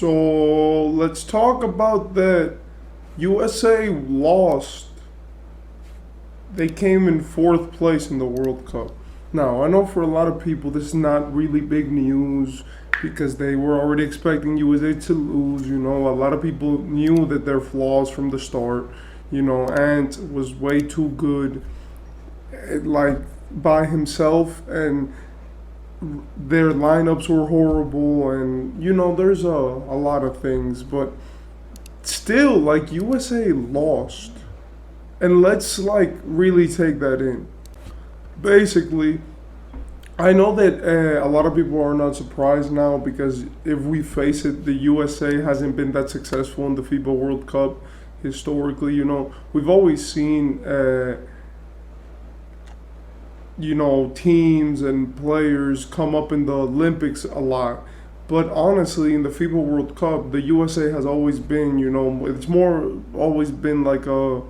So let's talk about that. USA lost. They came in fourth place in the World Cup. Now, I know for a lot of people this is not really big news because they were already expecting USA to lose. A lot of people knew that their flaws from the start. Ant was way too good, like by himself, and their lineups were horrible, and there's a lot of things, but still, like, USA lost. And let's like really take that in. Basically, I know that a lot of people are not surprised now because if we face it, the USA hasn't been that successful in the FIBA World Cup historically. We've always seen teams and players come up in the Olympics a lot. But honestly, in the FIBA World Cup, the USA has always been, it's more always been like a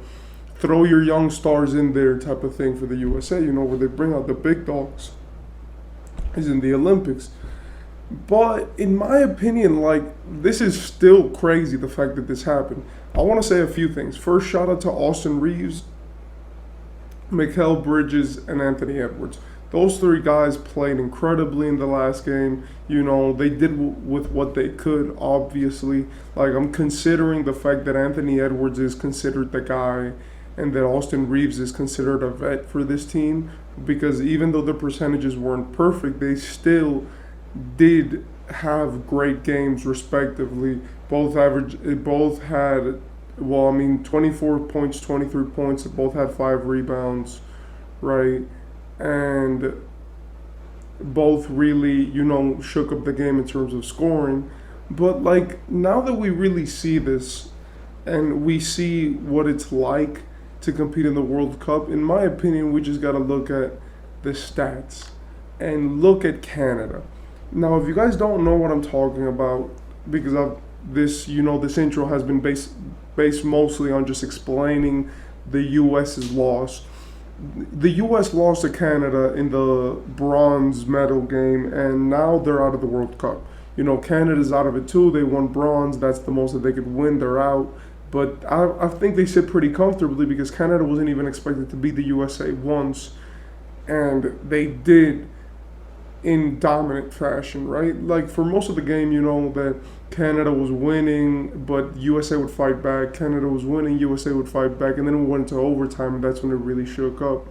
throw your young stars in there type of thing for the USA, where they bring out the big dogs, is in the Olympics. But in my opinion, like, this is still crazy, the fact that this happened. I want to say a few things. First, shout out to Austin Reeves, Mikal Bridges, and Anthony Edwards. Those three guys played incredibly in the last game. They did with what they could, obviously. Like, I'm considering the fact that Anthony Edwards is considered the guy and that Austin Reeves is considered a vet for this team, because even though the percentages weren't perfect, they still did have great games respectively. Both had, 24 points, 23 points. Both had 5 rebounds, right? And both really, shook up the game in terms of scoring. But like, now that we really see this and we see what it's like to compete in the World Cup, in my opinion, we just got to look at the stats and look at Canada. Now, if you guys don't know what I'm talking about, because of this, this intro has been based mostly on just explaining the US's loss. The US lost to Canada in the bronze medal game, and now they're out of the World Cup. Canada's out of it too. They won bronze. That's the most that they could win. They're out. But I think they sit pretty comfortably because Canada wasn't even expected to beat the USA once, and they did in dominant fashion, right? Like, for most of the game, that Canada was winning, but USA would fight back. Canada was winning, USA would fight back, and then we went into overtime, and that's when it really shook up.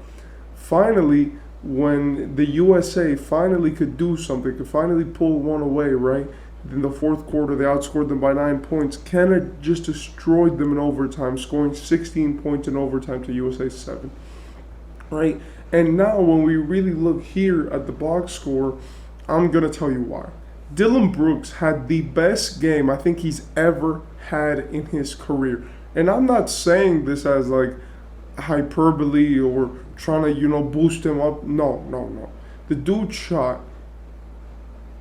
Finally, when the USA finally could do something, could finally pull one away, right? In the fourth quarter, they outscored them by 9 points. Canada just destroyed them in overtime, scoring 16 points in overtime to USA's 7. Right? And now when we really look here at the box score, I'm going to tell you why. Dillon Brooks had the best game I think he's ever had in his career. And I'm not saying this as like hyperbole or trying to, boost him up. No. The dude shot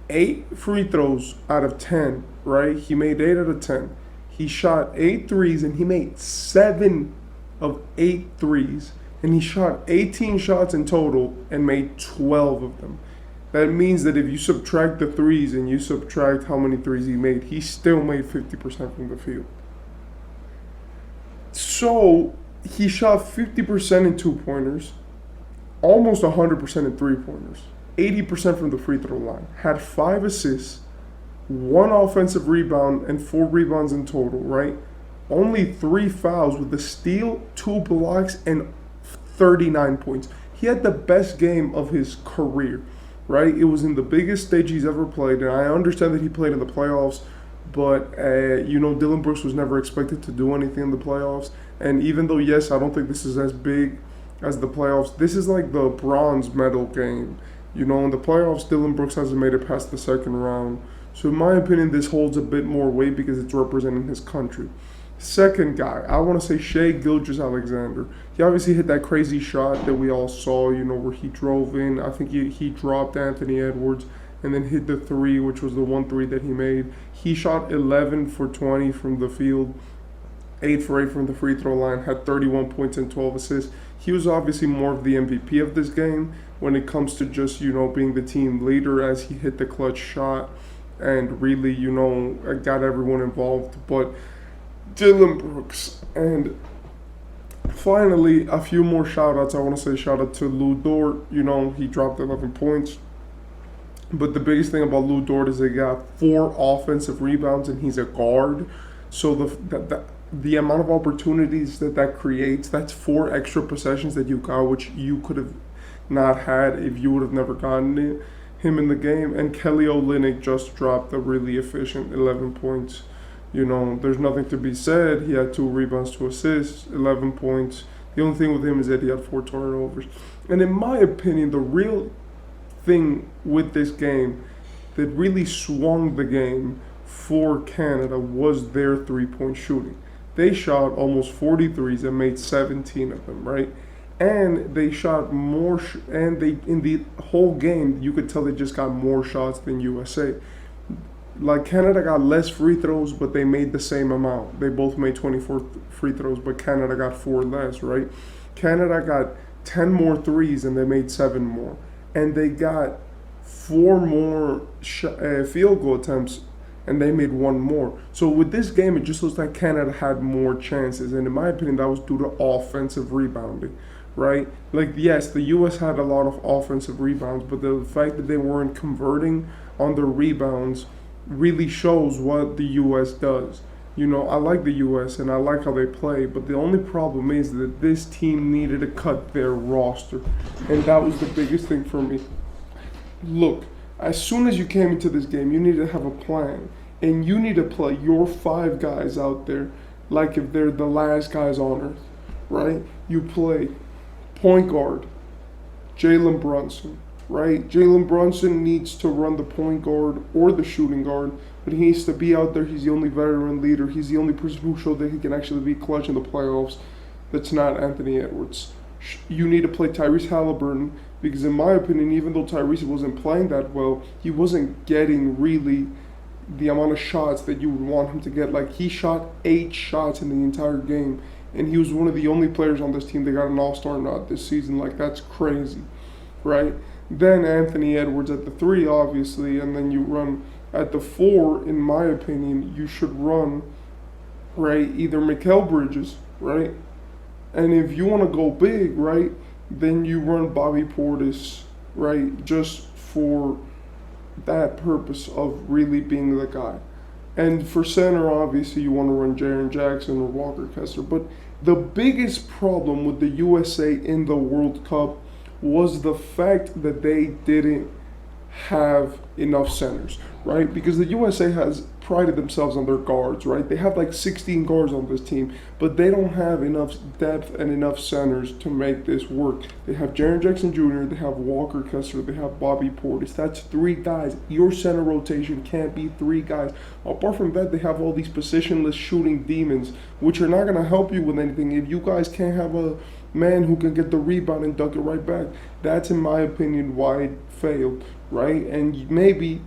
8 free throws out of 10, right? He made 8 out of 10. He shot 8 threes and he made 7 of 8 threes. And he shot 18 shots in total and made 12 of them. That means that if you subtract the threes and you subtract how many threes he made, he still made 50% from the field. So he shot 50% in 2-pointers, almost 100% in 3-pointers, 80% from the free throw line, had 5 assists, 1 offensive rebound, and 4 rebounds in total, right? Only 3 fouls with a steal, 2 blocks, and 39 points. He had the best game of his career, right? It was in the biggest stage he's ever played, and I understand that he played in the playoffs, but, Dillon Brooks was never expected to do anything in the playoffs. And even though, yes, I don't think this is as big as the playoffs, this is like the bronze medal game. In the playoffs, Dillon Brooks hasn't made it past the second round. So in my opinion, this holds a bit more weight because it's representing his country. Second guy, I want to say Shai Gilgeous-Alexander. He obviously hit that crazy shot that we all saw, where he drove in. I think he dropped Anthony Edwards and then hit the 3, which was the 1-3 that he made. He shot 11 for 20 from the field, 8 for 8 from the free throw line, had 31 points and 12 assists. He was obviously more of the MVP of this game when it comes to just, being the team leader as he hit the clutch shot. and really, got everyone involved. But Dillon Brooks. And finally, a few more shout outs. I want to say shout out to Lou Dort. He dropped 11 points. But the biggest thing about Lou Dort is he got 4 offensive rebounds and he's a guard. So the amount of opportunities that creates, that's 4 extra possessions that you got, which you could have not had if you would have never gotten him in the game. And Kelly Olynyk just dropped a really efficient 11 points. There's nothing to be said. He had 2 rebounds, 2 assists, 11 points. The only thing with him is that he had 4 turnovers. And in my opinion, the real thing with this game that really swung the game for Canada was their 3-point shooting. They shot almost 43s and made 17 of them, right? And they shot more, and they in the whole game you could tell they just got more shots than USA. Like Canada got less free throws, but they made the same amount. They both made 24 free throws, but Canada got 4 less, right? Canada got 10 more threes and they made 7 more. And they got 4 more field goal attempts and they made 1 more. So with this game, it just looks like Canada had more chances. And in my opinion, that was due to offensive rebounding, right? Like, yes, the U.S. had a lot of offensive rebounds, but the fact that they weren't converting on their rebounds really shows what the U.S. does. I like the U.S. and I like how they play, but the only problem is that this team needed to cut their roster. And that was the biggest thing for me. Look, as soon as you came into this game, you need to have a plan. And you need to play your 5 guys out there like if they're the last guys on earth, right? You play point guard, Jalen Brunson, right? Jalen Brunson needs to run the point guard or the shooting guard, but he needs to be out there. He's the only veteran leader. He's the only person who showed that he can actually be clutch in the playoffs. That's not Anthony Edwards. You need to play Tyrese Halliburton because, in my opinion, even though Tyrese wasn't playing that well, he wasn't getting really the amount of shots that you would want him to get. Like, he shot 8 shots in the entire game, and he was one of the only players on this team that got an all-star nod this season. Like, that's crazy, right? Then Anthony Edwards at the 3, obviously, and then you run at the 4, in my opinion, you should run, right, either Mikal Bridges, right? And if you want to go big, right, then you run Bobby Portis, right, just for that purpose of really being the guy. And for center, obviously, you want to run Jaren Jackson or Walker Kessler. But the biggest problem with the USA in the World Cup was the fact that they didn't have enough centers, right? Because the USA has prided themselves on their guards, right? They have like 16 guards on this team, but they don't have enough depth and enough centers to make this work. They have Jaren Jackson Jr., they have Walker Kessler, they have Bobby Portis. That's 3 guys. Your center rotation can't be 3 guys. Apart from that, they have all these positionless shooting demons, which are not going to help you with anything if you guys can't have a man who can get the rebound and dunk it right back. That's, in my opinion, why it failed, right? And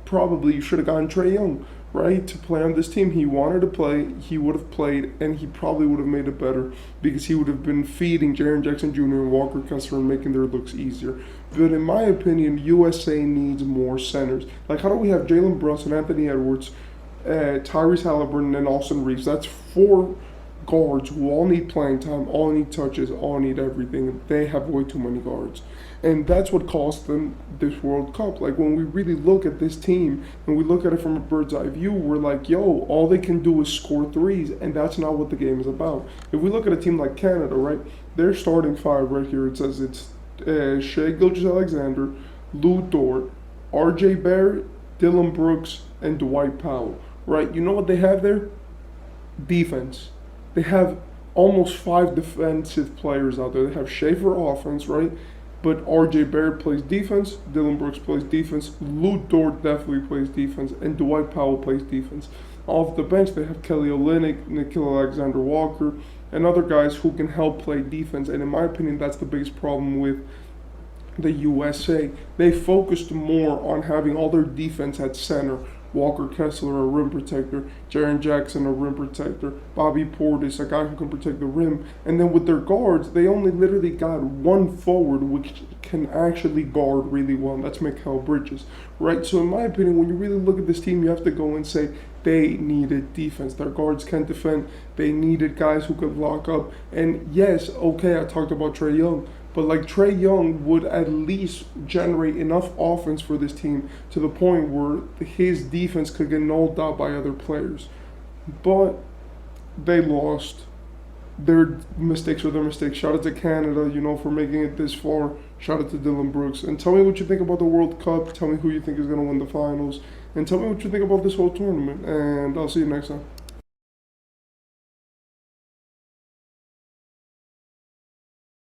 probably you should have gotten Trae Young, right, to play on this team. He wanted to play, he would have played, and he probably would have made it better because he would have been feeding Jaren Jackson Jr. and Walker Kessler and making their looks easier. But in my opinion, USA needs more centers. Like, how do we have Jalen Brunson, Anthony Edwards, Tyrese Halliburton, and Austin Reeves? That's 4 guards who all need playing time, all need touches, all need everything. They have way too many guards. And that's what cost them this World Cup. Like, when we really look at this team and we look at it from a bird's eye view, we're like, yo, all they can do is score threes, and that's not what the game is about. If we look at a team like Canada, right, their starting 5 right here, it says it's Shai Gilgeous-Alexander, Lou Dort, R.J. Barrett, Dillon Brooks, and Dwight Powell, right? You know what they have there? Defense. They have almost 5 defensive players out there. They have Shai for offense, right? But R.J. Barrett plays defense, Dillon Brooks plays defense, Lou Dort definitely plays defense, and Dwight Powell plays defense. Off the bench, they have Kelly Olynyk, Nickeil Alexander-Walker, and other guys who can help play defense. And in my opinion, that's the biggest problem with the USA, they focused more on having all their defense at center. Walker Kessler, a rim protector, Jaren Jackson, a rim protector, Bobby Portis, a guy who can protect the rim. And then with their guards, they only literally got one forward which can actually guard really well, and that's Mikal Bridges, right? So in my opinion, when you really look at this team, you have to go and say they needed defense. Their guards can't defend. They needed guys who could lock up. And yes, okay, I talked about Trae Young, but like Trae Young would at least generate enough offense for this team to the point where his defense could get nulled out by other players. But they lost. Their mistakes were their mistakes. Shout out to Canada, for making it this far. Shout out to Dillon Brooks. And tell me what you think about the World Cup. Tell me who you think is going to win the finals. And tell me what you think about this whole tournament. And I'll see you next time.